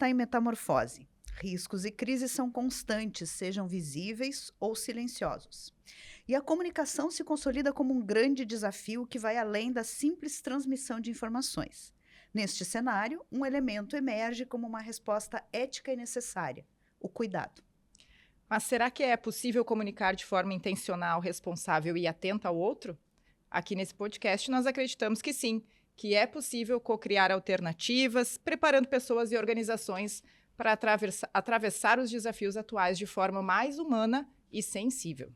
está em metamorfose. Riscos e crises são constantes, sejam visíveis ou silenciosos. E a comunicação se consolida como um grande desafio que vai além da simples transmissão de informações. Neste cenário, um elemento emerge como uma resposta ética e necessária: o cuidado. Mas será que é possível comunicar de forma intencional, responsável e atenta ao outro? Aqui nesse podcast nós acreditamos que sim, que é possível co-criar alternativas, preparando pessoas e organizações para atravessar os desafios atuais de forma mais humana e sensível.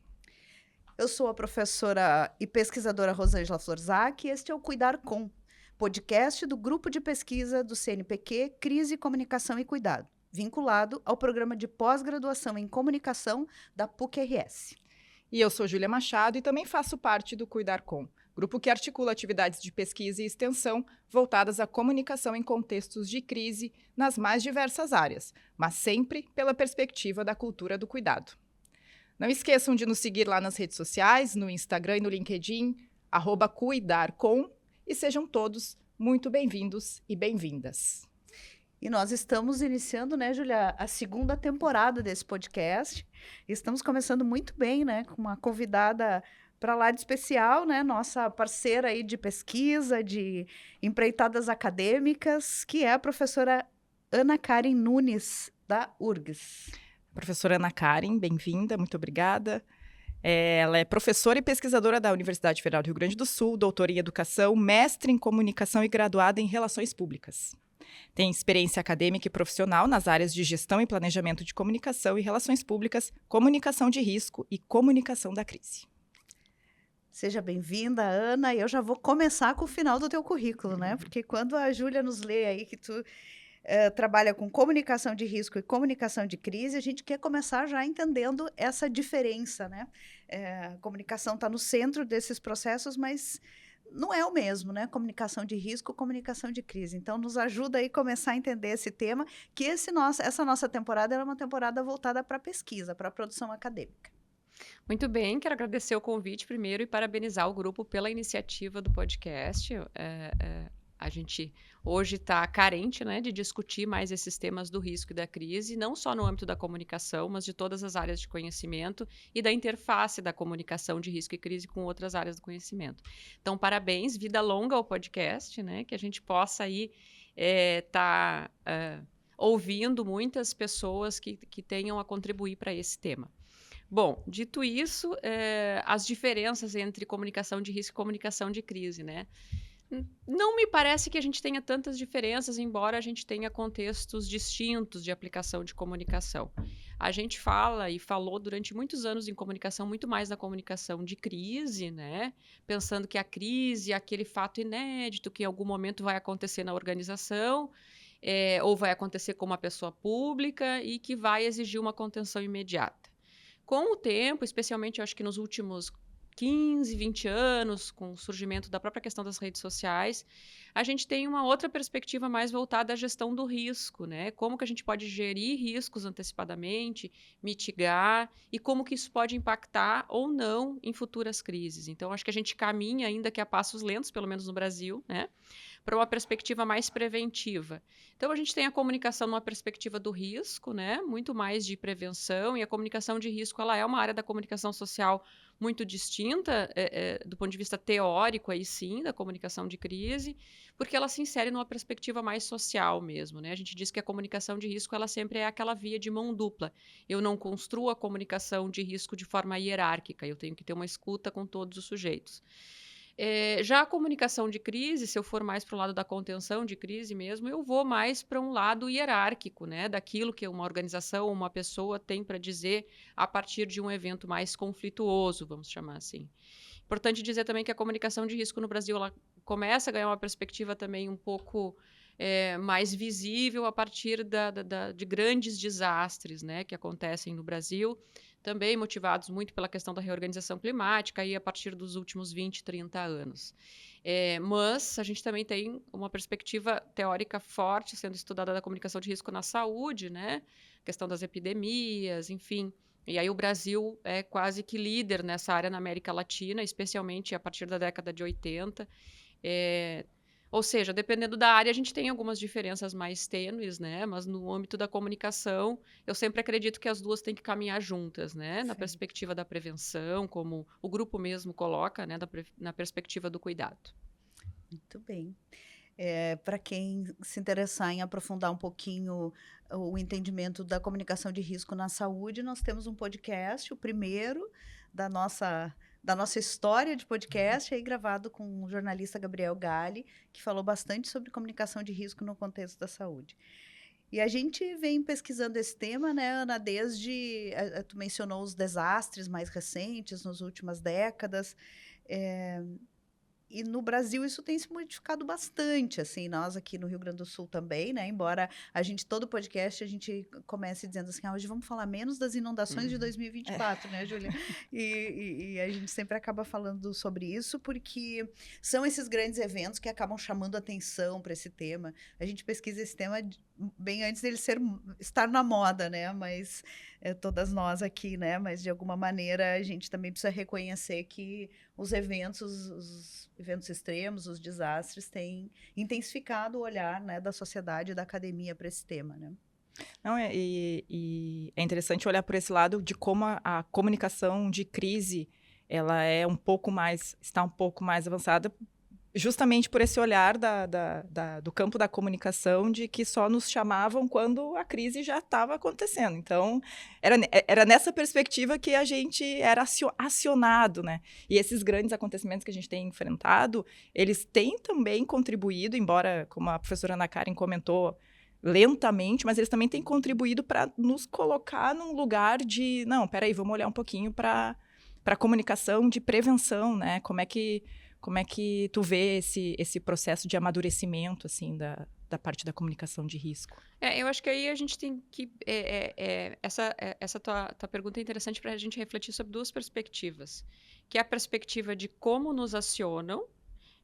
Eu sou a professora e pesquisadora Rosângela Florzac e este é o Cuidar Com, podcast do Grupo de Pesquisa do CNPq Crise, Comunicação e Cuidado, vinculado ao programa de pós-graduação em comunicação da PUC-RS. E eu sou Júlia Machado e também faço parte do Cuidar Com, grupo que articula atividades de pesquisa e extensão voltadas à comunicação em contextos de crise nas mais diversas áreas, mas sempre pela perspectiva da cultura do cuidado. Não esqueçam de nos seguir lá nas redes sociais, no Instagram e no LinkedIn, @cuidarcom, e sejam todos muito bem-vindos e bem-vindas. E nós estamos iniciando, né, Júlia, a segunda temporada desse podcast. Estamos começando muito bem, né, com uma convidada para lá de especial, né, nossa parceira aí de pesquisa, de empreitadas acadêmicas, que é a professora Ana Karen Nunes, da URGS. Professora Ana Karen, bem-vinda, muito obrigada. Ela é professora e pesquisadora da Universidade Federal do Rio Grande do Sul, doutora em educação, mestre em comunicação e graduada em relações públicas. Tem experiência acadêmica e profissional nas áreas de gestão e planejamento de comunicação e relações públicas, comunicação de risco e comunicação da crise. Seja bem-vinda, Ana. Eu já vou começar com o final do teu currículo, né? Porque quando a Júlia nos lê aí que tu trabalha com comunicação de risco e comunicação de crise, a gente quer começar já entendendo essa diferença, né? A comunicação está no centro desses processos, mas não é o mesmo, né? Comunicação de risco, comunicação de crise. Então, nos ajuda aí a começar a entender esse tema, que essa nossa temporada era uma temporada voltada para pesquisa, para produção acadêmica. Muito bem, quero agradecer o convite primeiro e parabenizar o grupo pela iniciativa do podcast. A gente hoje está carente, né, de discutir mais esses temas do risco e da crise, não só no âmbito da comunicação, mas de todas as áreas de conhecimento e da interface da comunicação de risco e crise com outras áreas do conhecimento. Então, parabéns, vida longa ao podcast, né, que a gente possa aí ouvindo muitas pessoas que tenham a contribuir para esse tema. Bom, dito isso, as diferenças entre comunicação de risco e comunicação de crise, né? Não me parece que a gente tenha tantas diferenças, embora a gente tenha contextos distintos de aplicação de comunicação. A gente fala e falou durante muitos anos em comunicação muito mais da comunicação de crise, né? Pensando que a crise é aquele fato inédito que em algum momento vai acontecer na organização, ou vai acontecer com uma pessoa pública e que vai exigir uma contenção imediata. Com o tempo, especialmente eu acho que nos últimos 15, 20 anos, com o surgimento da própria questão das redes sociais, a gente tem uma outra perspectiva mais voltada à gestão do risco, né? Como que a gente pode gerir riscos antecipadamente, mitigar e como que isso pode impactar ou não em futuras crises. Então, acho que a gente caminha, ainda que a passos lentos, pelo menos no Brasil, né, para uma perspectiva mais preventiva. Então, a gente tem a comunicação numa perspectiva do risco, né, muito mais de prevenção, e a comunicação de risco ela é uma área da comunicação social muito distinta do ponto de vista teórico, aí sim, da comunicação de crise, porque ela se insere numa perspectiva mais social mesmo, né? A gente diz que a comunicação de risco ela sempre é aquela via de mão dupla. Eu não construo a comunicação de risco de forma hierárquica, eu tenho que ter uma escuta com todos os sujeitos. Já a comunicação de crise, se eu for mais para o lado da contenção de crise mesmo, eu vou mais para um lado hierárquico, né, daquilo que uma organização ou uma pessoa tem para dizer a partir de um evento mais conflituoso, vamos chamar assim. Importante dizer também que a comunicação de risco no Brasil ela começa a ganhar uma perspectiva também um pouco mais visível a partir de grandes desastres, né, que acontecem no Brasil, também motivados muito pela questão da reorganização climática aí a partir dos últimos 20, 30 anos. Mas a gente também tem uma perspectiva teórica forte sendo estudada da comunicação de risco na saúde, né? Questão das epidemias, enfim. E aí o Brasil é quase que líder nessa área na América Latina, especialmente a partir da década de 80. Ou seja, dependendo da área, a gente tem algumas diferenças mais tênues, né? Mas no âmbito da comunicação, eu sempre acredito que as duas têm que caminhar juntas, né? Na Certo. perspectiva da prevenção, como o grupo mesmo coloca, né? Na perspectiva do cuidado. Muito bem. Para quem se interessar em aprofundar um pouquinho o entendimento da comunicação de risco na saúde, nós temos um podcast, o primeiro da nossa história de podcast, aí gravado com o jornalista Gabriel Galli, que falou bastante sobre comunicação de risco no contexto da saúde. E a gente vem pesquisando esse tema, né, Ana, desde... tu mencionou os desastres mais recentes, nas últimas décadas, e no Brasil isso tem se modificado bastante, assim, nós aqui no Rio Grande do Sul também, né, embora todo podcast a gente comece dizendo assim, hoje vamos falar menos das inundações de 2024, né, Júlia? E a gente sempre acaba falando sobre isso, porque são esses grandes eventos que acabam chamando atenção para esse tema. A gente pesquisa esse tema bem antes dele estar na moda, né, mas todas nós aqui, né, mas de alguma maneira a gente também precisa reconhecer que os eventos extremos, os desastres, têm intensificado o olhar, né, da sociedade e da academia para esse tema, né? Não, e é interessante olhar por esse lado de como a comunicação de crise ela está um pouco mais avançada, justamente por esse olhar do campo da comunicação, de que só nos chamavam quando a crise já estava acontecendo. Então, era nessa perspectiva que a gente era acionado, né? E esses grandes acontecimentos que a gente tem enfrentado, eles têm também contribuído, embora, como a professora Ana Karen comentou, lentamente, mas eles também têm contribuído para nos colocar num lugar de, não, peraí, vamos olhar um pouquinho para a comunicação de prevenção, né? Como é que tu vê esse processo de amadurecimento, assim, da parte da comunicação de risco? Eu acho que aí a gente tem que... essa tua pergunta é interessante para a gente refletir sobre duas perspectivas, que é a perspectiva de como nos acionam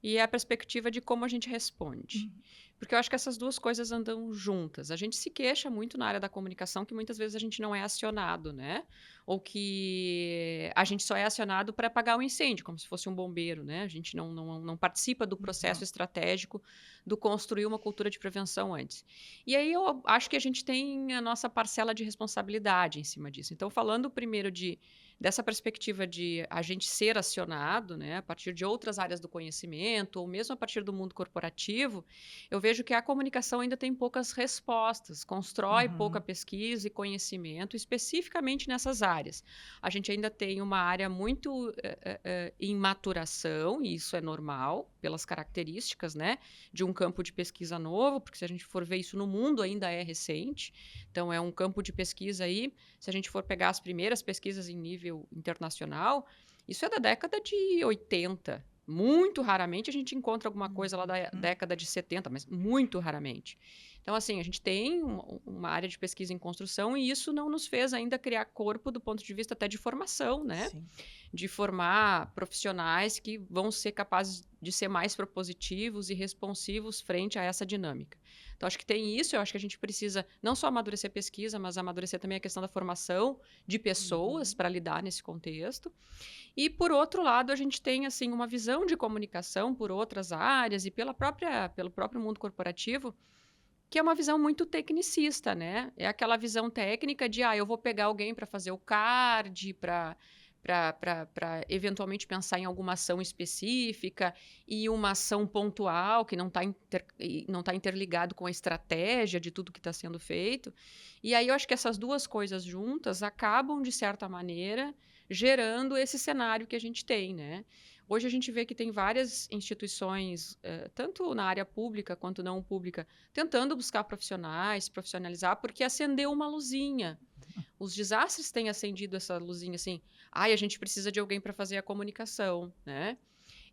e a perspectiva de como a gente responde. Porque eu acho que essas duas coisas andam juntas. A gente se queixa muito na área da comunicação que muitas vezes a gente não é acionado, né? Ou que a gente só é acionado para apagar um incêndio, como se fosse um bombeiro, né? A gente não participa do processo estratégico do construir uma cultura de prevenção antes. E aí eu acho que a gente tem a nossa parcela de responsabilidade em cima disso. Então, falando primeiro dessa perspectiva de a gente ser acionado, né, a partir de outras áreas do conhecimento, ou mesmo a partir do mundo corporativo, eu vejo que a comunicação ainda tem poucas respostas, constrói pouca pesquisa e conhecimento especificamente nessas áreas. A gente ainda tem uma área muito em maturação, e isso é normal, pelas características, né, de um campo de pesquisa novo, porque se a gente for ver isso no mundo ainda é recente, então é um campo de pesquisa aí, se a gente for pegar as primeiras pesquisas em nível internacional, isso é da década de 80. Muito raramente a gente encontra alguma coisa lá da década de 70, mas muito raramente. Então, assim, a gente tem uma área de pesquisa em construção e isso não nos fez ainda criar corpo do ponto de vista até de formação, né? Sim. De formar profissionais que vão ser capazes de ser mais propositivos e responsivos frente a essa dinâmica. Então, acho que tem isso, eu acho que a gente precisa não só amadurecer a pesquisa, mas amadurecer também a questão da formação de pessoas para lidar nesse contexto. E, por outro lado, a gente tem assim, uma visão de comunicação por outras áreas e pelo próprio mundo corporativo, que é uma visão muito tecnicista, né? É aquela visão técnica de, eu vou pegar alguém para fazer o card, para eventualmente pensar em alguma ação específica e uma ação pontual que não tá interligado com a estratégia de tudo que está sendo feito. E aí eu acho que essas duas coisas juntas acabam, de certa maneira, gerando esse cenário que a gente tem, né? Hoje a gente vê que tem várias instituições, tanto na área pública quanto não pública, tentando buscar profissionais, profissionalizar, porque acendeu uma luzinha. Os desastres têm acendido essa luzinha, assim, a gente precisa de alguém para fazer a comunicação, né?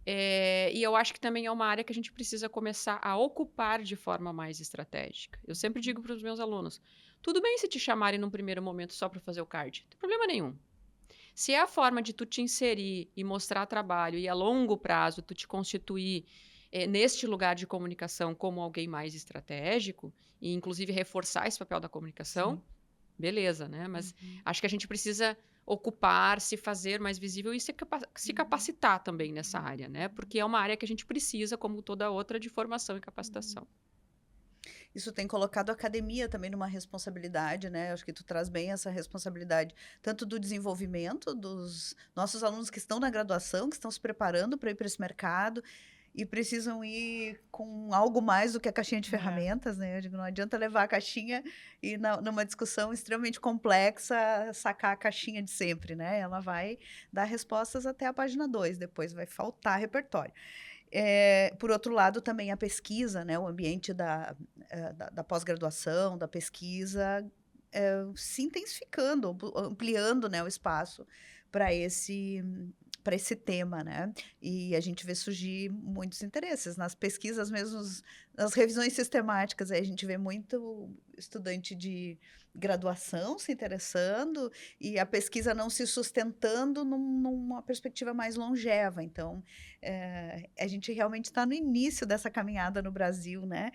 E eu acho que também é uma área que a gente precisa começar a ocupar de forma mais estratégica. Eu sempre digo para os meus alunos, tudo bem se te chamarem num primeiro momento só para fazer o card, não tem problema nenhum. Se é a forma de tu te inserir e mostrar trabalho e a longo prazo tu te constituir neste lugar de comunicação como alguém mais estratégico e inclusive reforçar esse papel da comunicação, beleza, né? Mas acho que a gente precisa ocupar, se fazer mais visível e se capacitar também nessa área, né? Porque é uma área que a gente precisa, como toda outra, de formação e capacitação. Isso tem colocado a academia também numa responsabilidade, né? Acho que tu traz bem essa responsabilidade, tanto do desenvolvimento dos nossos alunos que estão na graduação, que estão se preparando para ir para esse mercado e precisam ir com algo mais do que a caixinha de ferramentas, né? Eu digo, não adianta levar a caixinha e numa discussão extremamente complexa sacar a caixinha de sempre, né? Ela vai dar respostas até a página 2, depois vai faltar repertório. Por outro lado, também a pesquisa, né, o ambiente da pós-graduação, da pesquisa, se intensificando, ampliando, né, o espaço para esse tema, né? E a gente vê surgir muitos interesses nas pesquisas mesmo, nas revisões sistemáticas, aí a gente vê muito estudante de graduação se interessando e a pesquisa não se sustentando numa perspectiva mais longeva. Então, a gente realmente está no início dessa caminhada no Brasil, né?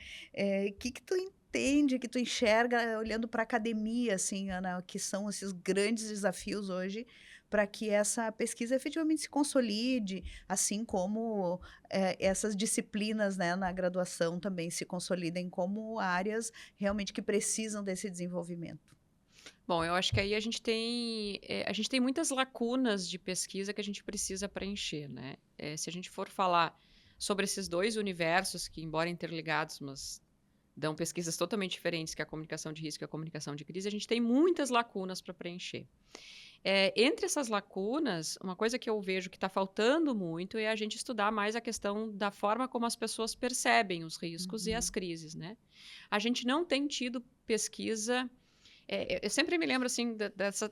Que tu entende, que tu enxerga olhando para a academia, assim, Ana, que são esses grandes desafios hoje para que essa pesquisa efetivamente se consolide, assim como essas disciplinas, né, na graduação também se consolidem como áreas realmente que precisam desse desenvolvimento. Bom, eu acho que aí a gente tem muitas lacunas de pesquisa que a gente precisa preencher, né? Se a gente for falar sobre esses dois universos que, embora interligados, mas dão pesquisas totalmente diferentes, que é a comunicação de risco e a comunicação de crise, a gente tem muitas lacunas para preencher. Entre essas lacunas, uma coisa que eu vejo que está faltando muito é a gente estudar mais a questão da forma como as pessoas percebem os riscos e as crises, né? A gente não tem tido pesquisa. Eu sempre me lembro assim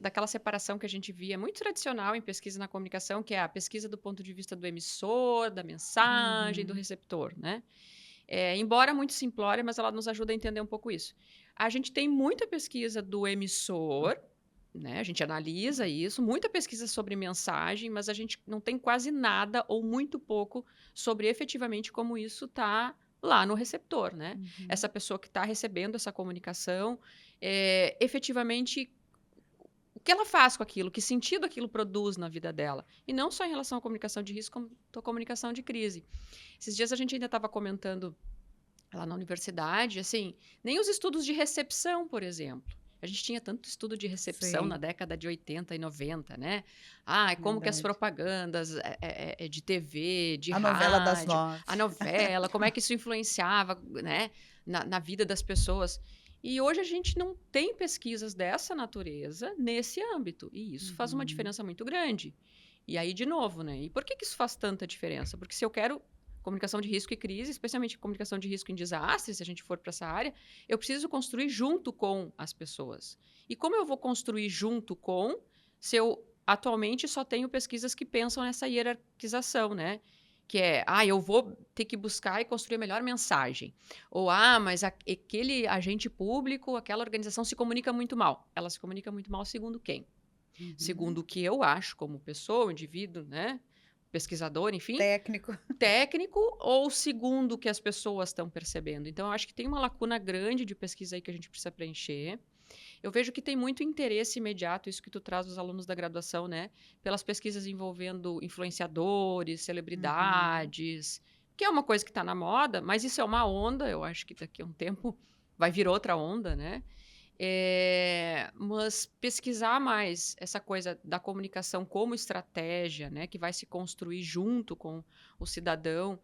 daquela separação que a gente via muito tradicional em pesquisa na comunicação, que é a pesquisa do ponto de vista do emissor, da mensagem, do receptor, né? Embora muito simplória, mas ela nos ajuda a entender um pouco isso. A gente tem muita pesquisa do emissor, né? A gente analisa isso, muita pesquisa sobre mensagem, mas a gente não tem quase nada ou muito pouco sobre efetivamente como isso está lá no receptor, né? Essa pessoa que está recebendo essa comunicação, efetivamente, o que ela faz com aquilo, que sentido aquilo produz na vida dela. E não só em relação à comunicação de risco, como à comunicação de crise. Esses dias a gente ainda estava comentando lá na universidade, assim, nem os estudos de recepção, por exemplo. A gente tinha tanto estudo de recepção na década de 80 e 90, né? Como que as propagandas de TV, de rádio... A novela das 9. A novela, como é que isso influenciava, né, na vida das pessoas. E hoje a gente não tem pesquisas dessa natureza nesse âmbito. E isso faz uma diferença muito grande. E aí, de novo, né? E por que isso faz tanta diferença? Porque se eu quero comunicação de risco e crise, especialmente comunicação de risco em desastre, se a gente for para essa área, eu preciso construir junto com as pessoas. E como eu vou construir junto com, se eu atualmente só tenho pesquisas que pensam nessa hierarquização, né? Que eu vou ter que buscar e construir a melhor mensagem. Ou, mas aquele agente público, aquela organização se comunica muito mal. Ela se comunica muito mal segundo quem? Segundo o que eu acho como pessoa, indivíduo, né? Pesquisador, enfim. Técnico ou segundo o que as pessoas estão percebendo. Então, eu acho que tem uma lacuna grande de pesquisa aí que a gente precisa preencher. Eu vejo que tem muito interesse imediato, isso que tu traz dos alunos da graduação, né? Pelas pesquisas envolvendo influenciadores, celebridades, que é uma coisa que está na moda, mas isso é uma onda, eu acho que daqui a um tempo vai vir outra onda, né? Mas pesquisar mais essa coisa da comunicação como estratégia, né, que vai se construir junto com o cidadão,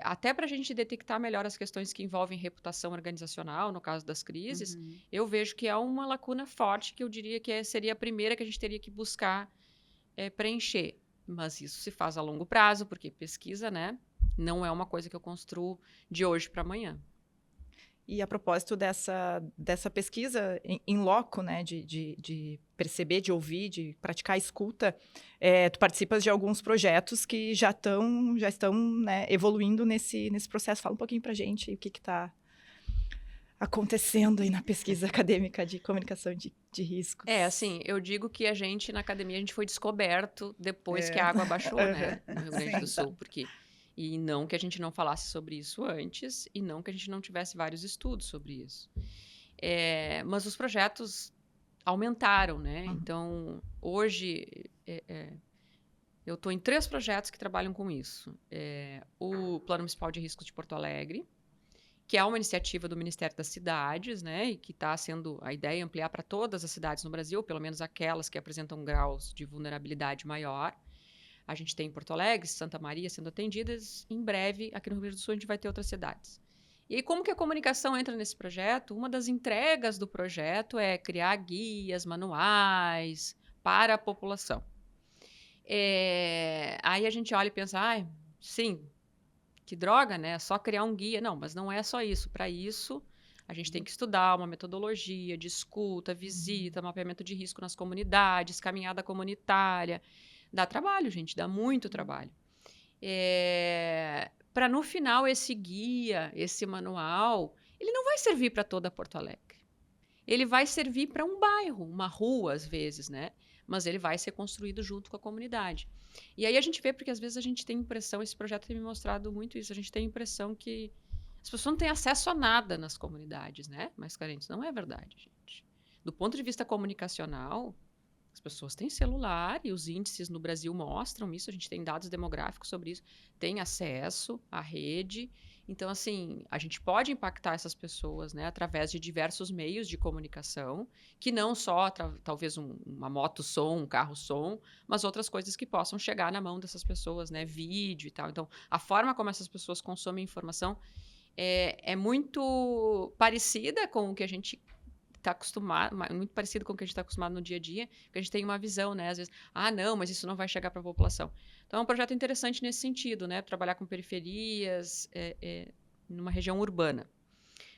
até para a gente detectar melhor as questões que envolvem reputação organizacional, no caso das crises, eu vejo que é uma lacuna forte que eu diria que seria a primeira que a gente teria que buscar preencher. Mas isso se faz a longo prazo, porque pesquisa, né, não é uma coisa que eu construo de hoje para amanhã. E a propósito dessa pesquisa em loco, né, de perceber, de ouvir, de praticar a escuta, tu participas de alguns projetos que já estão, né, evoluindo nesse processo. Fala um pouquinho para a gente o que está acontecendo aí na pesquisa acadêmica de comunicação de riscos. Assim, eu digo que a gente, na academia, a gente foi descoberto depois que a água baixou, né, no Rio Grande do Sul, porque... E não que a gente não falasse sobre isso antes, e não que a gente não tivesse vários estudos sobre isso. Mas os projetos aumentaram, né? Então, hoje, eu estou em 3 projetos que trabalham com isso. O Plano Municipal de Riscos de Porto Alegre, que é uma iniciativa do Ministério das Cidades, né? E que está sendo a ideia é ampliar para todas as cidades no Brasil, pelo menos aquelas que apresentam graus de vulnerabilidade maior. A gente tem em Porto Alegre, Santa Maria sendo atendidas. Em breve, aqui no Rio Grande do Sul, a gente vai ter outras cidades. E aí, como que a comunicação entra nesse projeto? Uma das entregas do projeto é criar guias, manuais para a população. Aí a gente olha e pensa, sim, que droga, né? É só criar um guia. Não, mas não é só isso. Para isso, a gente tem que estudar uma metodologia de escuta, visita, mapeamento de risco nas comunidades, caminhada comunitária. Dá trabalho, gente, dá muito trabalho. Para no final esse guia, esse manual, ele não vai servir para toda Porto Alegre. Ele vai servir para um bairro, uma rua às vezes, né? Mas ele vai ser construído junto com a comunidade. E aí a gente vê, porque às vezes a gente tem impressão, esse projeto tem me mostrado muito isso, a gente tem a impressão que as pessoas não têm acesso a nada nas comunidades, né? Mais carentes. Não é verdade, gente. Do ponto de vista comunicacional, as pessoas têm celular e os índices no Brasil mostram isso, a gente tem dados demográficos sobre isso, tem acesso à rede. Então, assim, a gente pode impactar essas pessoas, né, através de diversos meios de comunicação, que não só, talvez, uma moto-som, um carro-som, mas outras coisas que possam chegar na mão dessas pessoas, né, vídeo e tal. Então, a forma como essas pessoas consomem informação é muito parecida com o que a gente está acostumado, muito parecido com o que a gente está acostumado no dia a dia, porque a gente tem uma visão, né? Às vezes, não, mas isso não vai chegar para a população. Então, é um projeto interessante nesse sentido, né? Trabalhar com periferias, numa região urbana.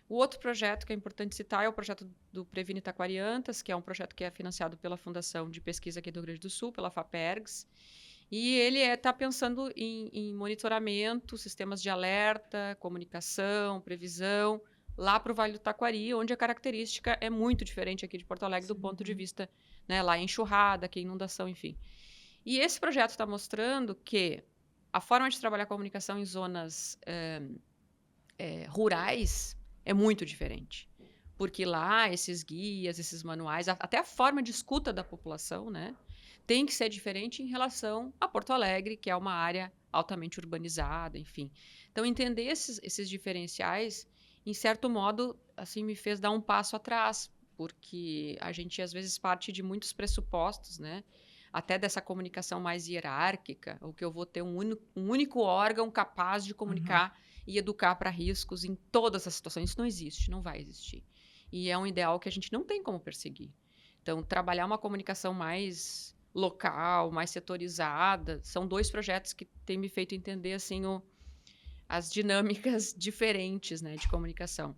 O outro projeto que é importante citar é o projeto do Previne Taquariantas, que é um projeto que é financiado pela Fundação de Pesquisa aqui do Rio Grande do Sul, pela FAPERGS, e ele está pensando em monitoramento, sistemas de alerta, comunicação, previsão, lá para o Vale do Taquari, onde a característica é muito diferente aqui de Porto Alegre, do ponto de vista, né, lá é enxurrada, que é inundação, enfim. E esse projeto está mostrando que a forma de trabalhar a comunicação em zonas rurais é muito diferente. Porque lá, esses guias, esses manuais, até a forma de escuta da população, né, tem que ser diferente em relação a Porto Alegre, que é uma área altamente urbanizada, enfim. Então, entender esses diferenciais, em certo modo, assim, me fez dar um passo atrás, porque a gente, às vezes, parte de muitos pressupostos, né? Até dessa comunicação mais hierárquica, ou que eu vou ter um único órgão capaz de comunicar e educar para riscos em todas as situações. Isso não existe, não vai existir. E é um ideal que a gente não tem como perseguir. Então, trabalhar uma comunicação mais local, mais setorizada, são 2 projetos que têm me feito entender, assim, as dinâmicas diferentes, né, de comunicação.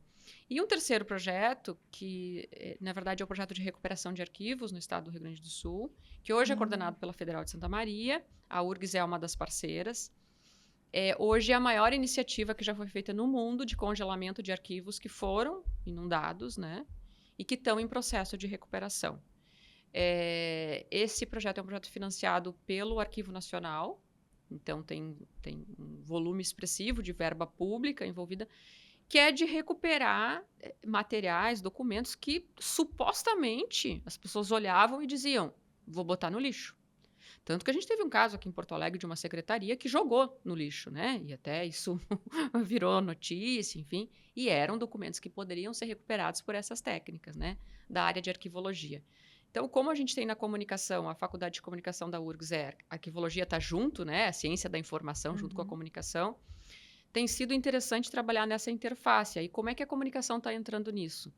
E um terceiro projeto, que na verdade é o projeto de recuperação de arquivos no estado do Rio Grande do Sul, que hoje é coordenado pela Federal de Santa Maria, a URGS é uma das parceiras. Hoje é a maior iniciativa que já foi feita no mundo de congelamento de arquivos que foram inundados, né, e que estão em processo de recuperação. Esse projeto é um projeto financiado pelo Arquivo Nacional, então tem um volume expressivo de verba pública envolvida, que é de recuperar materiais, documentos que supostamente as pessoas olhavam e diziam, vou botar no lixo. Tanto que a gente teve um caso aqui em Porto Alegre de uma secretaria que jogou no lixo, né? E até isso virou notícia, enfim. E eram documentos que poderiam ser recuperados por essas técnicas, né? Da área de arquivologia. Então, como a gente tem na comunicação, a Faculdade de Comunicação da URGS, a arquivologia está junto, né? A ciência da informação junto com a comunicação. Tem sido interessante trabalhar nessa interface. Aí, como é que a comunicação está entrando nisso?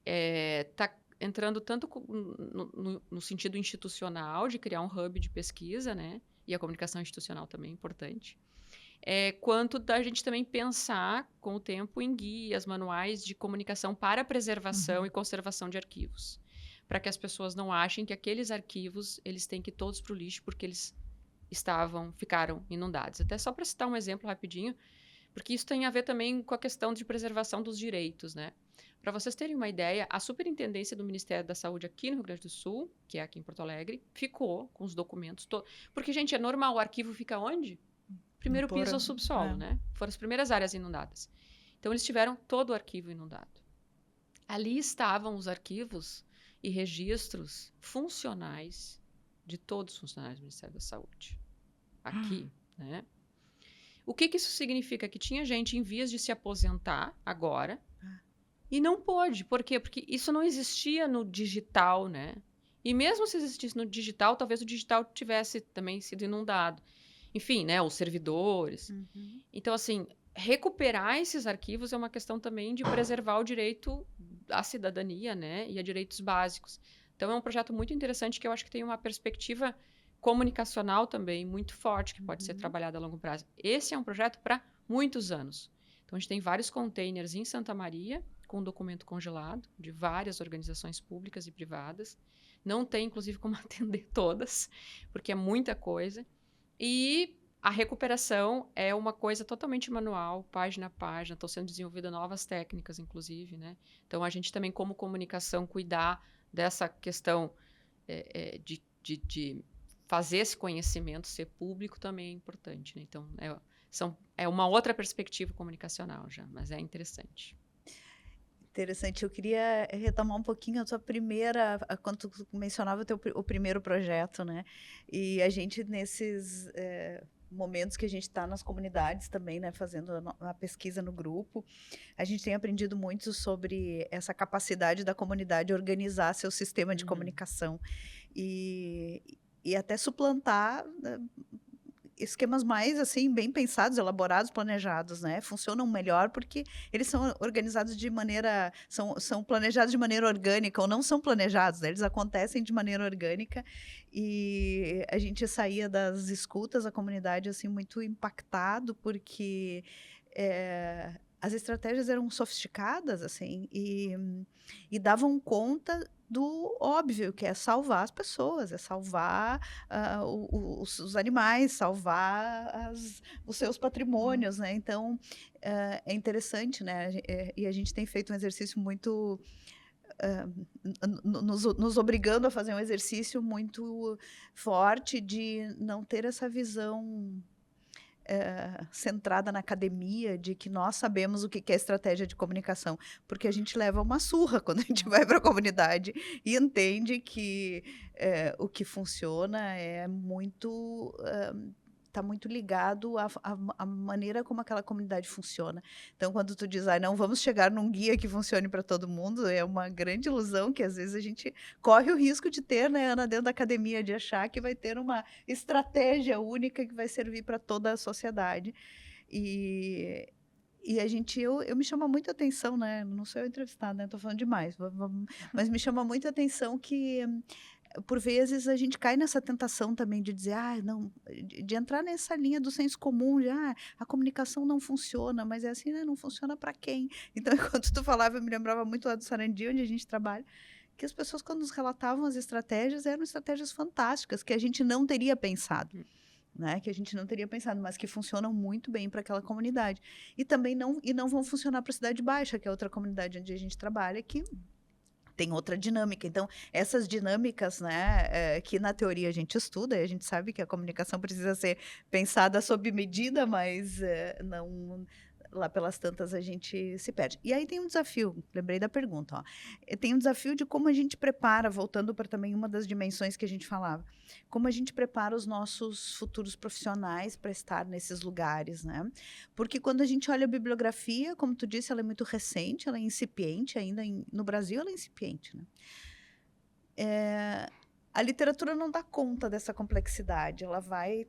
Está entrando tanto no sentido institucional, de criar um hub de pesquisa, né? E a comunicação institucional também é importante. Quanto da gente também pensar, com o tempo, em guias, manuais de comunicação para preservação e conservação de arquivos. Para que as pessoas não achem que aqueles arquivos eles têm que ir todos para o lixo porque eles ficaram inundados. Até só para citar um exemplo rapidinho, porque isso tem a ver também com a questão de preservação dos direitos, né? Para vocês terem uma ideia, a Superintendência do Ministério da Saúde aqui no Rio Grande do Sul, que é aqui em Porto Alegre, ficou com os documentos todos. Porque, gente, é normal, o arquivo fica onde? Primeiro piso ou subsolo, né? Foram as primeiras áreas inundadas. Então, eles tiveram todo o arquivo inundado. Ali estavam os arquivos e registros funcionais de todos os funcionários do Ministério da Saúde. Aqui, né? O que isso significa? Que tinha gente em vias de se aposentar agora e não pôde. Por quê? Porque isso não existia no digital, né? E mesmo se existisse no digital, talvez o digital tivesse também sido inundado. Enfim, né? Os servidores. Então, assim, recuperar esses arquivos é uma questão também de preservar o direito à cidadania, né? E a direitos básicos. Então, é um projeto muito interessante que eu acho que tem uma perspectiva comunicacional também muito forte, que pode ser trabalhada a longo prazo. Esse é um projeto para muitos anos. Então, a gente tem vários containers em Santa Maria, com documento congelado, de várias organizações públicas e privadas. Não tem, inclusive, como atender todas, porque é muita coisa. E a recuperação é uma coisa totalmente manual, página a página. Estão sendo desenvolvidas novas técnicas, inclusive, né? Então, a gente também, como comunicação, cuidar dessa questão de fazer esse conhecimento ser público também é importante, né? Então, é uma outra perspectiva comunicacional já, mas é interessante. Interessante. Eu queria retomar um pouquinho a tua primeira, quando tu mencionava o primeiro projeto, né? E a gente, nesses momentos que a gente está nas comunidades também, né? Fazendo a pesquisa no grupo, a gente tem aprendido muito sobre essa capacidade da comunidade organizar seu sistema de comunicação e até suplantar esquemas mais, assim, bem pensados, elaborados, planejados, né? Funcionam melhor porque eles são organizados de maneira... São planejados de maneira orgânica ou não são planejados, né? Eles acontecem de maneira orgânica e a gente saía das escutas, a comunidade, assim, muito impactado porque as estratégias eram sofisticadas, assim, e davam conta do óbvio, que é salvar as pessoas, é salvar os animais, salvar os seus patrimônios, né? Então, é interessante, né? E a gente tem feito um exercício muito... nos obrigando a fazer um exercício muito forte de não ter essa visão centrada na academia, de que nós sabemos o que é estratégia de comunicação, porque a gente leva uma surra quando a gente vai para a comunidade e entende que o que funciona é muito... está muito ligado à maneira como aquela comunidade funciona. Então, quando tu diz, não vamos chegar num guia que funcione para todo mundo, é uma grande ilusão que às vezes a gente corre o risco de ter, né, Ana, dentro da academia, de achar que vai ter uma estratégia única que vai servir para toda a sociedade. E eu me chama muito a atenção, né? Não sou eu entrevistada, né? Estou falando demais, mas me chama muito a atenção que por vezes a gente cai nessa tentação também de dizer, não, de entrar nessa linha do senso comum, de a comunicação não funciona, mas é assim, né? Não funciona para quem? Então, enquanto tu falava, eu me lembrava muito lá do Sarandi, onde a gente trabalha, que as pessoas, quando nos relatavam as estratégias, eram estratégias fantásticas, que a gente não teria pensado. Né, que a gente não teria pensado, mas que funcionam muito bem para aquela comunidade. E também não vão funcionar para a Cidade Baixa, que é outra comunidade onde a gente trabalha, que tem outra dinâmica. Então, essas dinâmicas, né, que na teoria a gente estuda, e a gente sabe que a comunicação precisa ser pensada sob medida, mas não... Lá pelas tantas a gente se perde. E aí tem um desafio, lembrei da pergunta, tem um desafio de como a gente prepara, voltando para também uma das dimensões que a gente falava, como a gente prepara os nossos futuros profissionais para estar nesses lugares, né? Porque quando a gente olha a bibliografia, como tu disse, ela é muito recente, ela é incipiente ainda, no Brasil ela é incipiente, né? A literatura não dá conta dessa complexidade, ela vai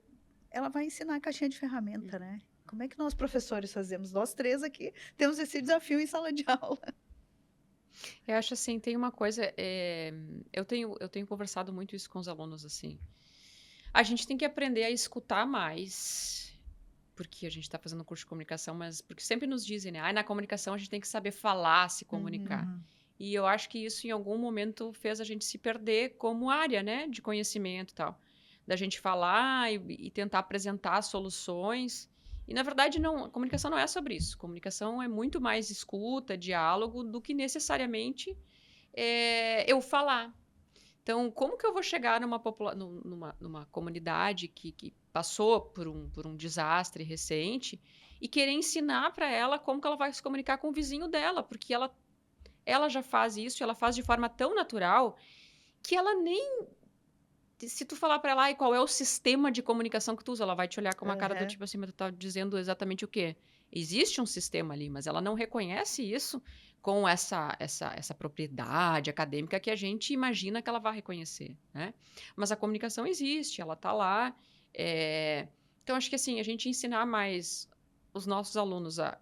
ensinar a caixinha de ferramenta, né? Como é que nós, professores, fazemos? Nós três aqui temos esse desafio em sala de aula. Eu acho assim, tem uma coisa... eu tenho conversado muito isso com os alunos, assim. A gente tem que aprender a escutar mais, porque a gente está fazendo curso de comunicação, mas porque sempre nos dizem, né? Na comunicação a gente tem que saber falar, se comunicar. E eu acho que isso, em algum momento, fez a gente se perder como área, né? De conhecimento e tal. Da gente falar e tentar apresentar soluções... E, na verdade, a comunicação não é sobre isso. Comunicação é muito mais escuta, diálogo, do que necessariamente eu falar. Então, como que eu vou chegar numa comunidade que passou por um desastre recente e querer ensinar para ela como que ela vai se comunicar com o vizinho dela? Porque ela ela já faz isso, ela faz de forma tão natural que ela nem... Se tu falar para ela, "Ai, qual é o sistema de comunicação que tu usa?", ela vai te olhar com uma cara do Aham. tipo assim, mas tu tá dizendo exatamente o quê? Existe um sistema ali, mas ela não reconhece isso com essa propriedade acadêmica que a gente imagina que ela vai reconhecer, né? Mas a comunicação existe, ela tá lá. Então, acho que assim, a gente ensinar mais os nossos alunos a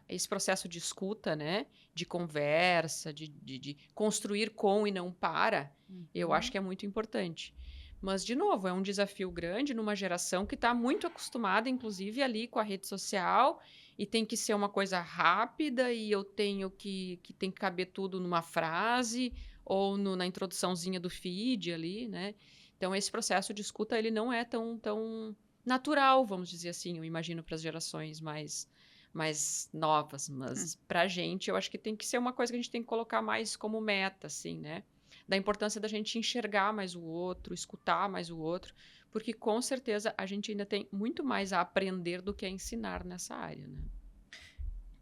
esse processo de escuta, né? De conversa, de construir com e não para, eu acho que é muito importante. Mas, de novo, é um desafio grande numa geração que está muito acostumada, inclusive, ali com a rede social, e tem que ser uma coisa rápida, e eu tenho que tem que caber tudo numa frase, ou na introduçãozinha do feed ali, né? Então, esse processo de escuta, ele não é tão natural, vamos dizer assim, eu imagino, para as gerações mais novas. Mas, para a gente, eu acho que tem que ser uma coisa que a gente tem que colocar mais como meta, assim, né? Da importância da gente enxergar mais o outro, escutar mais o outro, porque com certeza a gente ainda tem muito mais a aprender do que a ensinar nessa área, né?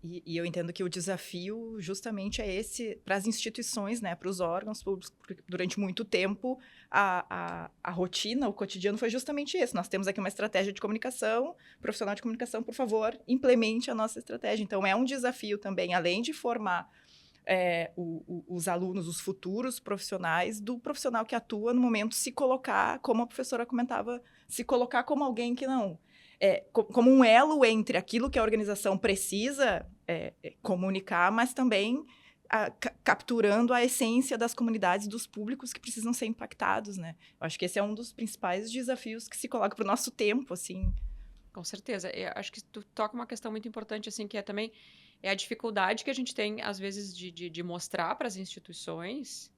E eu entendo que o desafio justamente é esse para as instituições, né, para os órgãos públicos, porque durante muito tempo a rotina, o cotidiano foi justamente esse. Nós temos aqui uma estratégia de comunicação, profissional de comunicação, por favor, implemente a nossa estratégia. Então, é um desafio também, além de formar os alunos, os futuros profissionais, do profissional que atua no momento se colocar, como a professora comentava, se colocar como alguém que não... como um elo entre aquilo que a organização precisa comunicar, mas também capturando a essência das comunidades, dos públicos que precisam ser impactados, né? Eu acho que esse é um dos principais desafios que se coloca para o nosso tempo, assim. Com certeza. Eu acho que tu toca uma questão muito importante, assim, que é também a dificuldade que a gente tem, às vezes, de mostrar para as instituições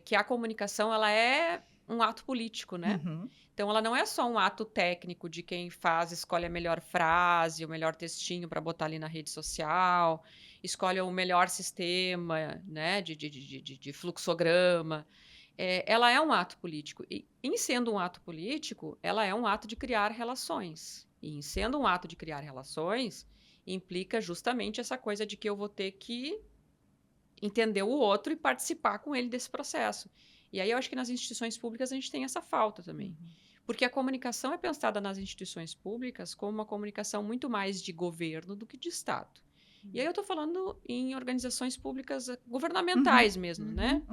que a comunicação, ela é um ato político, né? Uhum. Então, ela não é só um ato técnico de quem escolhe a melhor frase, o melhor textinho para botar ali na rede social, escolhe o melhor sistema, né, de fluxograma. Ela é um ato político. E, em sendo um ato político, ela é um ato de criar relações. E, em sendo um ato de criar relações, implica justamente essa coisa de que eu vou ter que entender o outro e participar com ele desse processo. E aí eu acho que nas instituições públicas a gente tem essa falta também. Porque a comunicação é pensada nas instituições públicas como uma comunicação muito mais de governo do que de Estado. E aí eu estou falando em organizações públicas governamentais mesmo, né?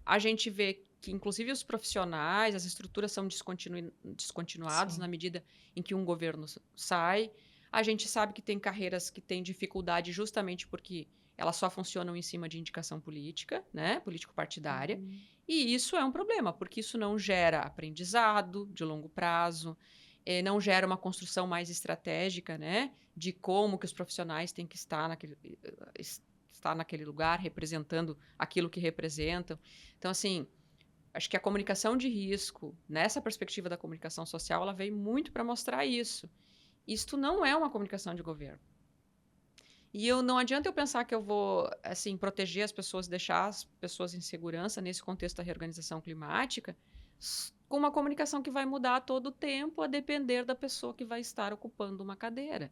A gente vê que, inclusive, os profissionais, as estruturas são descontinuadas Sim. na medida em que um governo sai. A gente sabe que tem carreiras que têm dificuldade justamente porque elas só funcionam em cima de indicação política, né? Político-partidária. E isso é um problema, porque isso não gera aprendizado de longo prazo, não gera uma construção mais estratégica, né? De como que os profissionais têm que estar naquele lugar, representando aquilo que representam. Então, assim, acho que a comunicação de risco, nessa perspectiva da comunicação social, ela veio muito para mostrar isso. Isto não é uma comunicação de governo. E não adianta eu pensar que eu vou, assim, proteger as pessoas, deixar as pessoas em segurança nesse contexto da reorganização climática, com uma comunicação que vai mudar a todo tempo, a depender da pessoa que vai estar ocupando uma cadeira.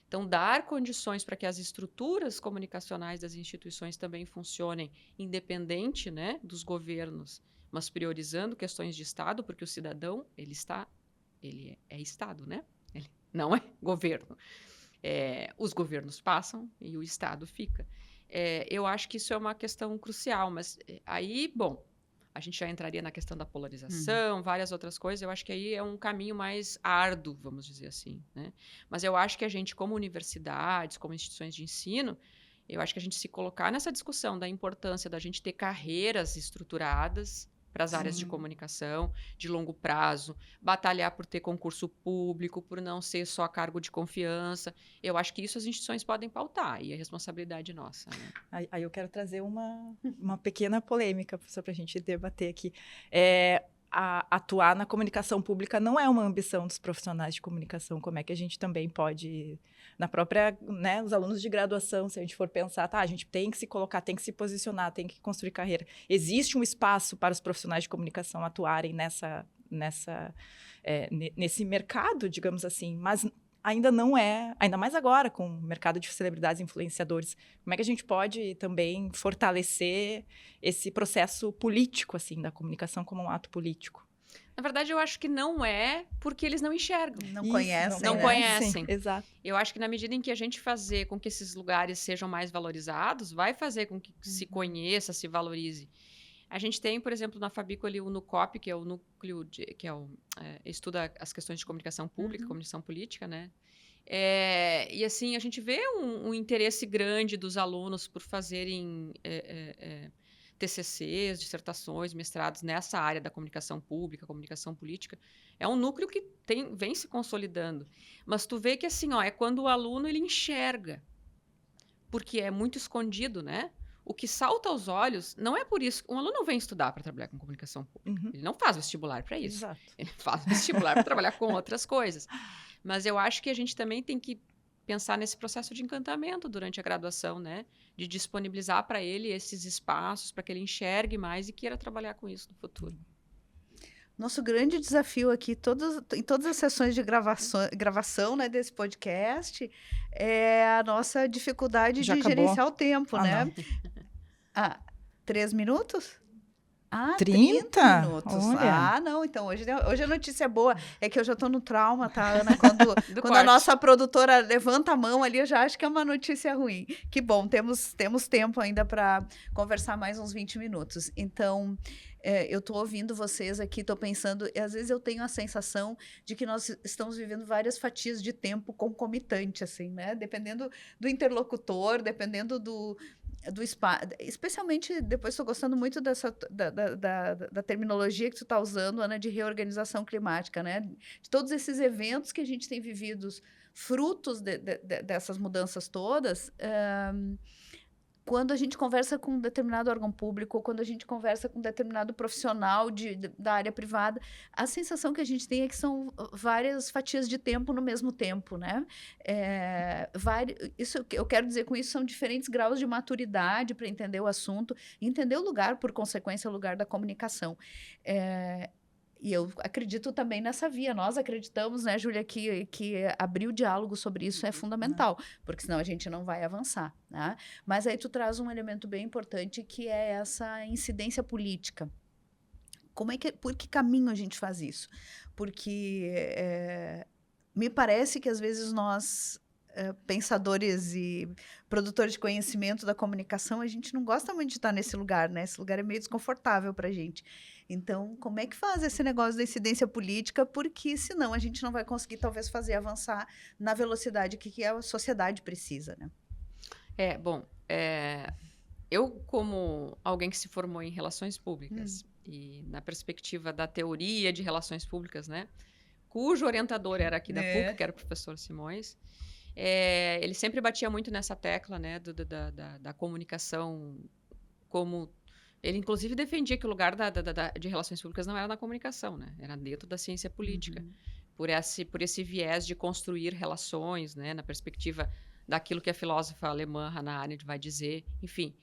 Então, dar condições para que as estruturas comunicacionais das instituições também funcionem independente, né, dos governos, mas priorizando questões de Estado, porque o cidadão, ele é Estado, né? Ele não é governo. Os governos passam e o Estado fica. Eu acho que isso é uma questão crucial, mas aí, bom, a gente já entraria na questão da polarização, várias outras coisas. Eu acho que aí é um caminho mais árduo, vamos dizer assim, né? Mas eu acho que a gente, como universidades, como instituições de ensino, eu acho que a gente se colocar nessa discussão da importância da gente ter carreiras estruturadas para as áreas de comunicação, de longo prazo, batalhar por ter concurso público, por não ser só cargo de confiança. Eu acho que isso as instituições podem pautar, e é responsabilidade nossa, né? Aí eu quero trazer uma pequena polêmica, professor, para a gente debater aqui. Atuar na comunicação pública não é uma ambição dos profissionais de comunicação. Como é que a gente também pode, na própria, né, os alunos de graduação, se a gente for pensar, tá, a gente tem que se colocar, tem que se posicionar, tem que construir carreira. Existe um espaço para os profissionais de comunicação atuarem nesse mercado, digamos assim, mas ainda não é, ainda mais agora com o mercado de celebridades e influenciadores, como é que a gente pode também fortalecer esse processo político, assim, da comunicação como um ato político? Na verdade, eu acho que não é porque eles não enxergam. Não Isso, conhecem, Não né? conhecem. Exato. Eu acho que na medida em que a gente fazer com que esses lugares sejam mais valorizados, vai fazer com que se conheça, se valorize. A gente tem, por exemplo, na Fabico ali o NUCOP, que é o núcleo estuda as questões de comunicação pública, comunicação política, né? E assim, a gente vê um interesse grande dos alunos por fazerem TCCs, dissertações, mestrados nessa área da comunicação pública, comunicação política. É um núcleo que vem se consolidando. Mas tu vê que assim, é quando o aluno ele enxerga, porque é muito escondido, né? O que salta aos olhos, não é por isso. Um aluno não vem estudar para trabalhar com comunicação pública. Ele não faz vestibular para isso. Exato. Ele faz vestibular para trabalhar com outras coisas. Mas eu acho que a gente também tem que pensar nesse processo de encantamento durante a graduação, né? De disponibilizar para ele esses espaços, para que ele enxergue mais e queira trabalhar com isso no futuro. Nosso grande desafio aqui, em todas as sessões de gravação, né, desse podcast, é a nossa dificuldade Já de acabou? gerenciar o tempo, né? Não. 3 minutos? 30? 30 minutos. Olha. Não, então hoje a notícia é boa. É que eu já tô no trauma, tá, Ana? Quando a corte. nossa produtora levanta a mão ali, eu já acho que é uma notícia ruim. Que bom, temos tempo ainda para conversar mais uns 20 minutos. Então, eu tô ouvindo vocês aqui, tô pensando, e às vezes eu tenho a sensação de que nós estamos vivendo várias fatias de tempo concomitante, assim, né? Dependendo do interlocutor, dependendo do espaço, especialmente depois estou gostando muito da terminologia que tu está usando, Ana, de reorganização climática, né? De todos esses eventos que a gente tem vivido, frutos dessas mudanças todas, quando a gente conversa com um determinado órgão público, ou quando a gente conversa com um determinado profissional da área privada, a sensação que a gente tem é que são várias fatias de tempo no mesmo tempo, né? Isso eu quero dizer com isso, são diferentes graus de maturidade para entender o assunto, entender o lugar, por consequência, o lugar da comunicação. E eu acredito também nessa via. Nós acreditamos, né, Júlia, que abrir o diálogo sobre isso é fundamental, porque senão a gente não vai avançar, né? Mas aí tu traz um elemento bem importante, que é essa incidência política. Por que caminho a gente faz isso? Porque me parece que às vezes nós, pensadores e produtores de conhecimento da comunicação, a gente não gosta muito de estar nesse lugar, né? Esse lugar é meio desconfortável para a gente. Então, como é que faz esse negócio da incidência política? Porque senão a gente não vai conseguir, talvez, fazer avançar na velocidade que a sociedade precisa, né? Eu, como alguém que se formou em relações públicas e na perspectiva da teoria de relações públicas, né? Cujo orientador era aqui da PUC, que era o professor Simões, ele sempre batia muito nessa tecla, né, da comunicação como... Ele, inclusive, defendia que o lugar de relações públicas não era na comunicação, né? Era dentro da ciência política. Por esse viés de construir relações, né? Na perspectiva daquilo que a filósofa alemã Hannah Arendt vai dizer, enfim.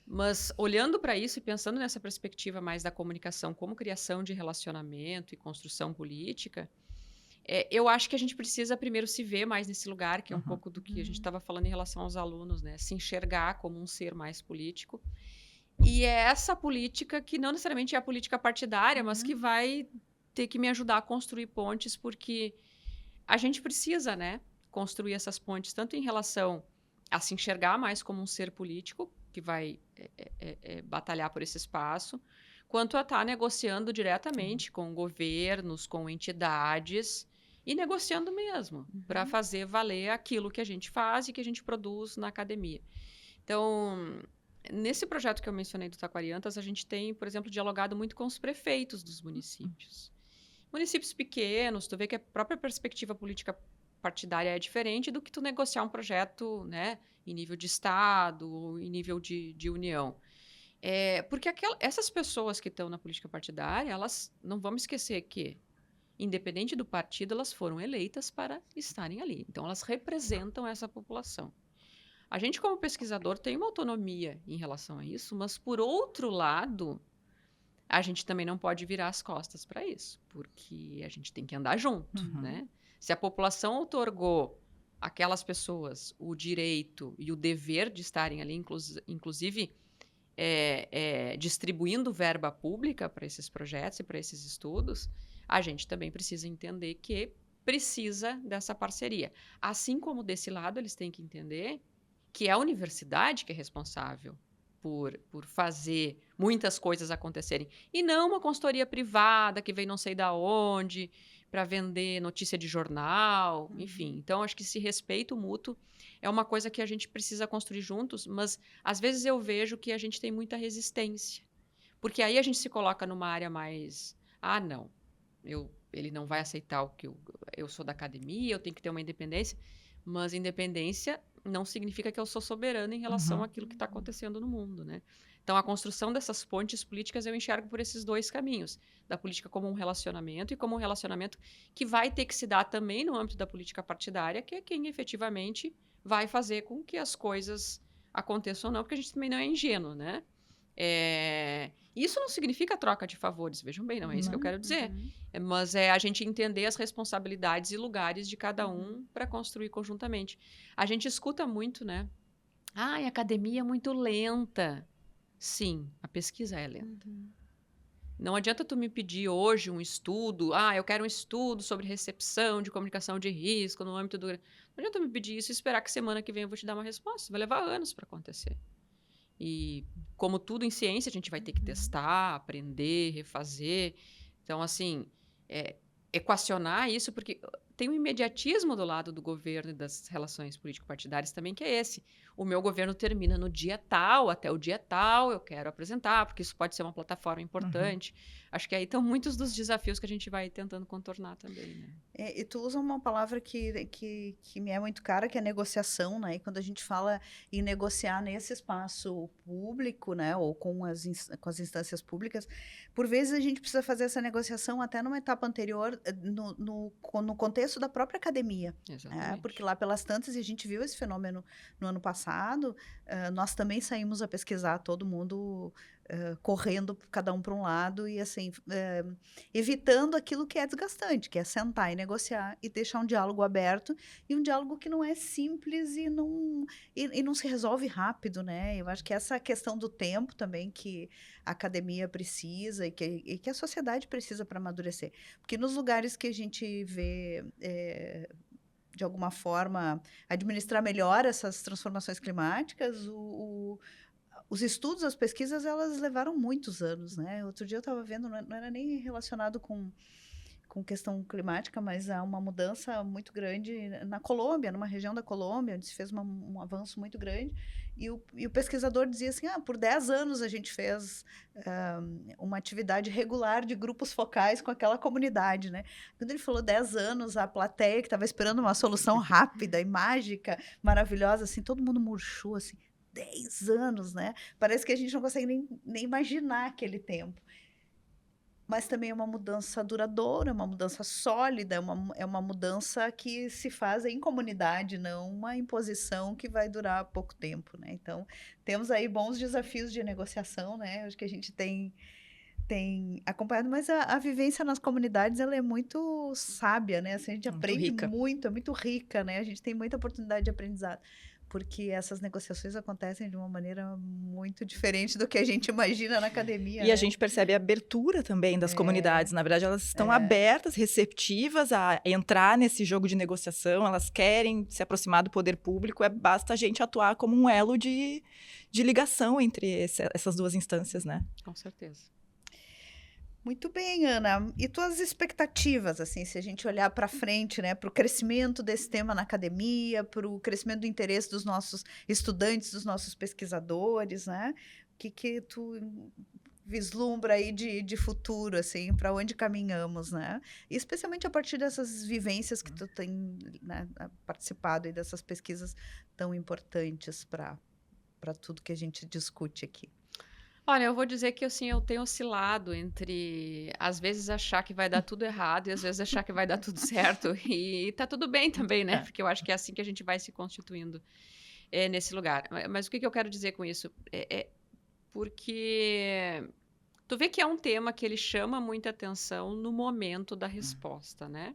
Mas, olhando para isso e pensando nessa perspectiva mais da comunicação como criação de relacionamento e construção política, eu acho que a gente precisa primeiro se ver mais nesse lugar, que é um pouco do que a gente estava falando em relação aos alunos, né? Se enxergar como um ser mais político. E é essa política que não necessariamente é a política partidária, mas que vai ter que me ajudar a construir pontes, porque a gente precisa, né, construir essas pontes, tanto em relação a se enxergar mais como um ser político, que vai batalhar por esse espaço, quanto a estar negociando diretamente com governos, com entidades, e negociando mesmo, para fazer valer aquilo que a gente faz e que a gente produz na academia. Então... Nesse projeto que eu mencionei do Taquariantas, a gente tem, por exemplo, dialogado muito com os prefeitos dos municípios. Municípios pequenos, tu vê que a própria perspectiva política partidária é diferente do que tu negociar um projeto, né, em nível de Estado, em nível de União. Porque essas pessoas que estão na política partidária, elas não vamos esquecer que, independente do partido, elas foram eleitas para estarem ali. Então, elas representam essa população. A gente, como pesquisador, tem uma autonomia em relação a isso, mas, por outro lado, a gente também não pode virar as costas para isso, porque a gente tem que andar junto, né? Se a população outorgou aquelas pessoas o direito e o dever de estarem ali, inclusive distribuindo verba pública para esses projetos e para esses estudos, a gente também precisa entender que precisa dessa parceria. Assim como desse lado eles têm que entender que é a universidade que é responsável por fazer muitas coisas acontecerem. E não uma consultoria privada que vem não sei da onde para vender notícia de jornal, enfim. Então, acho que esse respeito mútuo é uma coisa que a gente precisa construir juntos, mas às vezes eu vejo que a gente tem muita resistência. Porque aí a gente se coloca numa área mais... não, ele não vai aceitar o que eu sou da academia, eu tenho que ter uma independência, mas independência não significa que eu sou soberana em relação àquilo que está acontecendo no mundo, né? Então, a construção dessas pontes políticas eu enxergo por esses dois caminhos, da política como um relacionamento e como um relacionamento que vai ter que se dar também no âmbito da política partidária, que é quem efetivamente vai fazer com que as coisas aconteçam ou não, porque a gente também não é ingênuo, né? Isso não significa troca de favores, vejam bem, não é isso que eu quero dizer. Mas é a gente entender as responsabilidades e lugares de cada um para construir conjuntamente. A gente escuta muito, né? A academia é muito lenta. Sim, a pesquisa é lenta. Não adianta tu me pedir hoje um estudo, eu quero um estudo sobre recepção de comunicação de risco no âmbito do... Não adianta me pedir isso e esperar que semana que vem eu vou te dar uma resposta. Vai levar anos para acontecer. E como tudo em ciência, a gente vai ter que testar, aprender, refazer. Então, assim, equacionar isso, porque tem um imediatismo do lado do governo e das relações político-partidárias também, que é esse. O meu governo termina no dia tal, até o dia tal, eu quero apresentar, porque isso pode ser uma plataforma importante. Acho que aí estão muitos dos desafios que a gente vai tentando contornar também, né? E tu usa uma palavra que me é muito cara, que é negociação, né? E quando a gente fala em negociar nesse espaço público, né? Ou com as instâncias públicas, por vezes a gente precisa fazer essa negociação até numa etapa anterior, no contexto da própria academia. Exatamente. Porque lá pelas tantas, e a gente viu esse fenômeno no ano passado, nós também saímos a pesquisar, todo mundo... correndo cada um para um lado e assim evitando aquilo que é desgastante, que é sentar e negociar e deixar um diálogo aberto e um diálogo que não é simples e não se resolve rápido, né? Eu acho que essa questão do tempo também que a academia precisa e que a sociedade precisa para amadurecer, porque nos lugares que a gente vê de alguma forma administrar melhor essas transformações climáticas, os estudos, as pesquisas, elas levaram muitos anos, né? Outro dia eu estava vendo, não era nem relacionado com questão climática, mas há uma mudança muito grande na Colômbia, numa região da Colômbia, onde se fez um avanço muito grande, e o pesquisador dizia assim, por 10 anos a gente fez uma atividade regular de grupos focais com aquela comunidade, né? Quando ele falou 10 anos, a plateia que estava esperando uma solução rápida e mágica, maravilhosa, assim, todo mundo murchou, assim, 10 anos, né? Parece que a gente não consegue nem imaginar aquele tempo. Mas também é uma mudança duradoura, uma mudança sólida, é uma mudança que se faz em comunidade, não uma imposição que vai durar pouco tempo, né? Então, temos aí bons desafios de negociação, né? Acho que a gente tem acompanhado, mas a vivência nas comunidades, ela é muito sábia, né? Assim, a gente aprende muito, é muito rica, né? A gente tem muita oportunidade de aprendizado, porque essas negociações acontecem de uma maneira muito diferente do que a gente imagina na academia. E a gente percebe a abertura também das comunidades. Na verdade, elas estão abertas, receptivas a entrar nesse jogo de negociação, elas querem se aproximar do poder público, basta a gente atuar como um elo de ligação entre essas duas instâncias, né? Com certeza. Muito bem, Ana. E tuas expectativas, assim, se a gente olhar para frente, né, para o crescimento desse tema na academia, para o crescimento do interesse dos nossos estudantes, dos nossos pesquisadores, né? O que tu vislumbra aí de futuro, assim, para onde caminhamos, né? E especialmente a partir dessas vivências que tu tem, né, participado aí dessas pesquisas tão importantes para tudo que a gente discute aqui. Olha, eu vou dizer que assim, eu tenho oscilado entre, às vezes, achar que vai dar tudo errado e às vezes achar que vai dar tudo certo. E tá tudo bem também, né? Porque eu acho que é assim que a gente vai se constituindo nesse lugar. Mas o que eu quero dizer com isso? Porque Tu vê que é um tema que ele chama muita atenção no momento da resposta, né?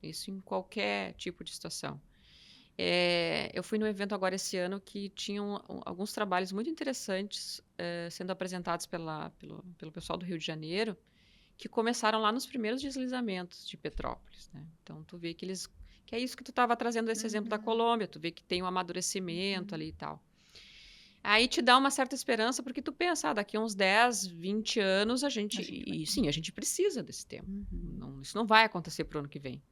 Isso em qualquer tipo de situação. Eu fui num evento agora esse ano que tinham alguns trabalhos muito interessantes sendo apresentados pelo pessoal do Rio de Janeiro, que começaram lá nos primeiros deslizamentos de Petrópolis, né? Então, tu vê que que é isso que tu estava trazendo esse exemplo da Colômbia, tu vê que tem um amadurecimento ali e tal. Aí te dá uma certa esperança, porque tu pensa, daqui a uns 10, 20 anos sim, a gente precisa desse tema. Isso não vai acontecer para o ano que vem.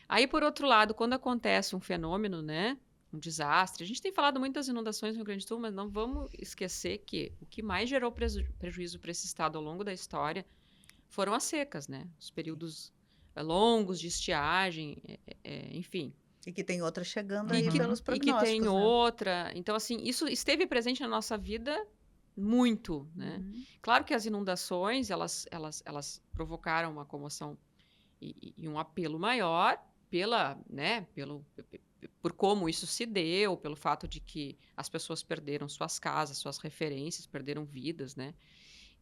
Aí, por outro lado, quando acontece um fenômeno, né, um desastre, a gente tem falado muito das inundações no Rio Grande do Sul, mas não vamos esquecer que o que mais gerou prejuízo para esse estado ao longo da história foram as secas, né? Os períodos longos de estiagem, enfim. E que tem outra chegando aí pelos E prognósticos, que tem né? outra. Então, assim, isso esteve presente na nossa vida muito, né? Claro que as inundações, elas provocaram uma comoção e um apelo maior por como isso se deu, pelo fato de que as pessoas perderam suas casas, suas referências, perderam vidas, né?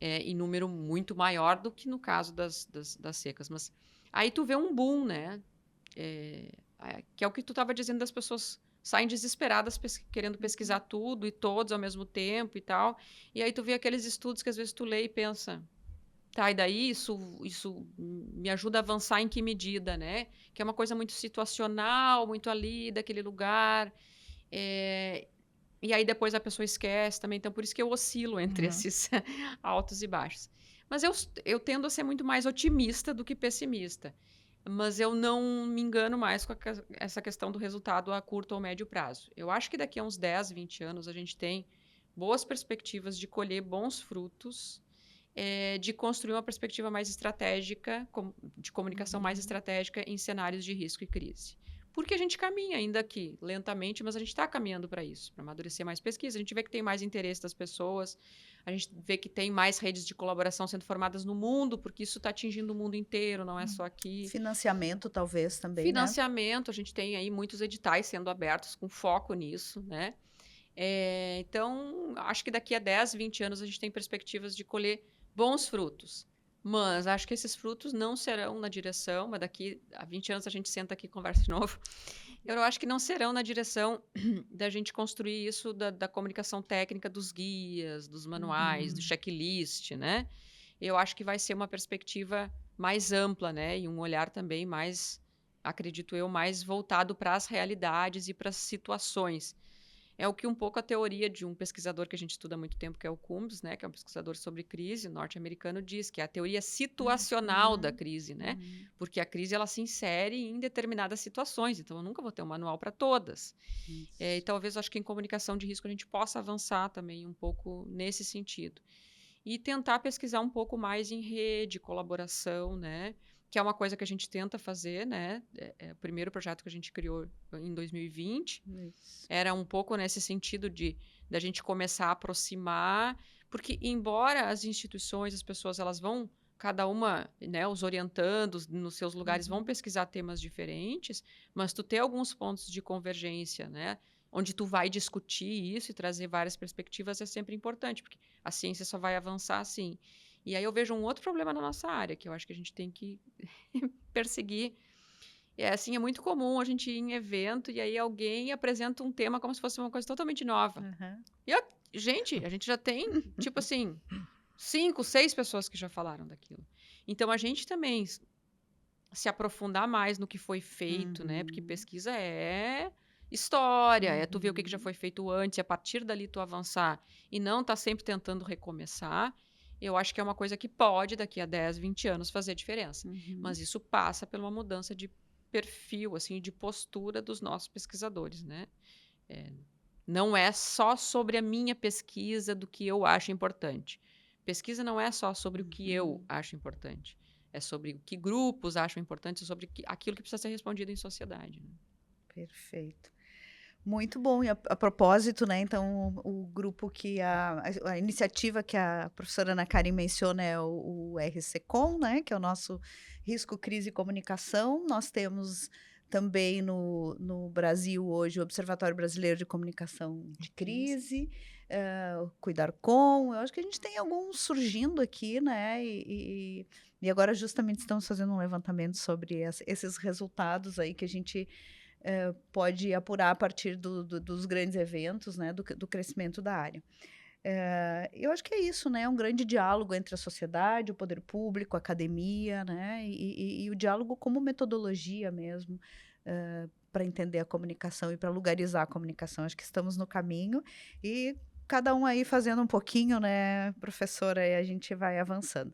Em número muito maior do que no caso das secas. Mas aí tu vê um boom, né? Que é o que tu estava dizendo, das pessoas saem desesperadas querendo pesquisar tudo e todos ao mesmo tempo e tal. E aí tu vê aqueles estudos que às vezes tu lê e pensa, tá, e daí isso me ajuda a avançar em que medida, né? Que é uma coisa muito situacional, muito ali, daquele lugar. E aí depois a pessoa esquece também. Então, por isso que eu oscilo entre esses altos e baixos. Mas eu tendo a ser muito mais otimista do que pessimista. Mas eu não me engano mais com essa questão do resultado a curto ou médio prazo. Eu acho que daqui a uns 10, 20 anos a gente tem boas perspectivas de colher bons frutos, de construir uma perspectiva mais estratégica, de comunicação mais estratégica em cenários de risco e crise. Porque a gente caminha ainda aqui, lentamente, mas a gente está caminhando para isso, para amadurecer mais pesquisa. A gente vê que tem mais interesse das pessoas, a gente vê que tem mais redes de colaboração sendo formadas no mundo, porque isso está atingindo o mundo inteiro, não é só aqui. Financiamento, talvez, também, Financiamento, né? A gente tem aí muitos editais sendo abertos com foco nisso, né? Então, acho que daqui a 10, 20 anos a gente tem perspectivas de colher bons frutos. Mas acho que esses frutos não serão na direção, mas daqui a 20 anos a gente senta aqui e conversa de novo. Eu acho que não serão na direção da gente construir isso da comunicação técnica, dos guias, dos manuais, do checklist, né? Eu acho que vai ser uma perspectiva mais ampla, né? E um olhar também mais, acredito eu, mais voltado para as realidades e para as situações. É o que um pouco a teoria de um pesquisador que a gente estuda há muito tempo, que é o Coombs, né, que é um pesquisador sobre crise norte-americano, diz, que é a teoria situacional da crise, né? Porque a crise ela se insere em determinadas situações, então eu nunca vou ter um manual para todas. E talvez, acho que em comunicação de risco a gente possa avançar também um pouco nesse sentido. E tentar pesquisar um pouco mais em rede, colaboração, né? Que é uma coisa que a gente tenta fazer, né? O primeiro projeto que a gente criou em 2020 era um pouco nesse sentido da gente começar a aproximar, porque embora as instituições, as pessoas, elas vão, cada uma, né, os orientandos nos seus lugares vão pesquisar temas diferentes, mas tu ter alguns pontos de convergência, né? Onde tu vai discutir isso e trazer várias perspectivas é sempre importante, porque a ciência só vai avançar assim. E aí eu vejo um outro problema na nossa área, que eu acho que a gente tem que perseguir. É muito comum a gente ir em evento e aí alguém apresenta um tema como se fosse uma coisa totalmente nova. E, gente, a gente já tem, tipo assim, 5, 6 pessoas que já falaram daquilo. Então, a gente também se aprofundar mais no que foi feito, né? Porque pesquisa é história, é tu ver o que já foi feito antes, e a partir dali tu avançar e não tá sempre tentando recomeçar. Eu acho que é uma coisa que pode, daqui a 10, 20 anos, fazer diferença. Mas isso passa por uma mudança de perfil, assim, de postura dos nossos pesquisadores, né? Não é só sobre a minha pesquisa do que eu acho importante. Pesquisa não é só sobre o que eu acho importante. É sobre o que grupos acham importante, sobre aquilo que precisa ser respondido em sociedade. Né? Perfeito. Muito bom. E a propósito, né? Então, o grupo que a iniciativa que a professora Ana Karen menciona é o RCCOM, né? Que é o nosso Risco, Crise e Comunicação. Nós temos também no Brasil hoje o Observatório Brasileiro de Comunicação de Crise. Cuidar Com, eu acho que a gente tem alguns surgindo aqui, né? E agora justamente estamos fazendo um levantamento sobre esses resultados aí que a gente pode apurar a partir dos grandes eventos, né? Do crescimento da área. Eu acho que é isso, né? Um grande diálogo entre a sociedade, o poder público, a academia, né? E o diálogo como metodologia mesmo, para entender a comunicação e para lugarizar a comunicação. Acho que estamos no caminho e cada um aí fazendo um pouquinho, né, professora, e a gente vai avançando.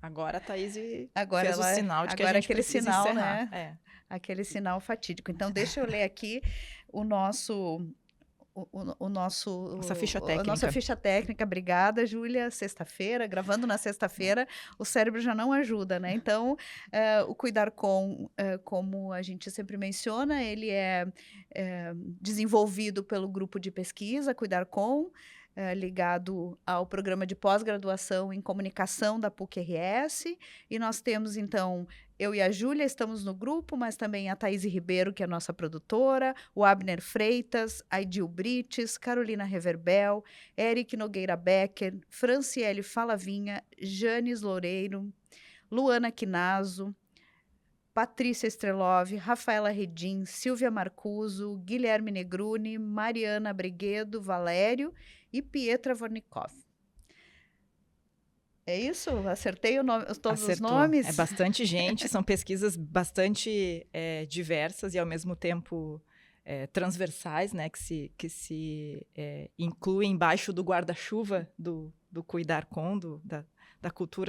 Agora a Thaís Agora fez o sinal de que a agora gente aquele precisa sinal, encerrar. né? Aquele sinal fatídico. Então, deixa eu ler aqui o nosso... Nossa ficha técnica. A nossa ficha técnica. Obrigada, Júlia. Sexta-feira, gravando na sexta-feira, o cérebro já não ajuda, né? Então, o Cuidar Com, como a gente sempre menciona, ele é desenvolvido pelo grupo de pesquisa Cuidar Com, ligado ao programa de pós-graduação em comunicação da PUC-RS, e nós temos, então, eu e a Júlia estamos no grupo, mas também a Thaís Ribeiro, que é a nossa produtora, o Abner Freitas, a Idil Brites, Carolina Reverbel, Eric Nogueira Becker, Franciele Falavinha, Janes Loureiro, Luana Quinazo, Patrícia Strelov, Rafaela Redim, Silvia Marcuso, Guilherme Negruni, Mariana Briguedo, Valério e Pietra Vornikov. É isso? Acertei todos os nomes? É bastante gente, são pesquisas bastante diversas e, ao mesmo tempo, transversais, né, que se incluem embaixo do guarda-chuva do Cuidar Com,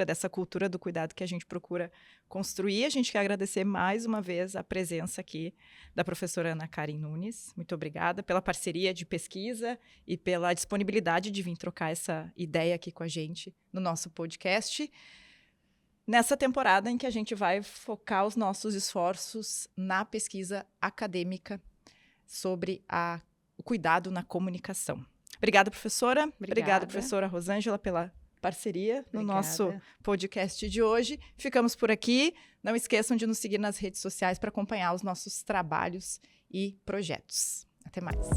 dessa cultura do cuidado que a gente procura construir. A gente quer agradecer mais uma vez a presença aqui da professora Ana Karen Nunes. Muito obrigada pela parceria de pesquisa e pela disponibilidade de vir trocar essa ideia aqui com a gente no nosso podcast, nessa temporada em que a gente vai focar os nossos esforços na pesquisa acadêmica sobre o cuidado na comunicação. Obrigada, professora. Obrigada, professora Rosângela, pela parceria no nosso podcast de hoje. Ficamos por aqui. Não esqueçam de nos seguir nas redes sociais para acompanhar os nossos trabalhos e projetos. Até mais.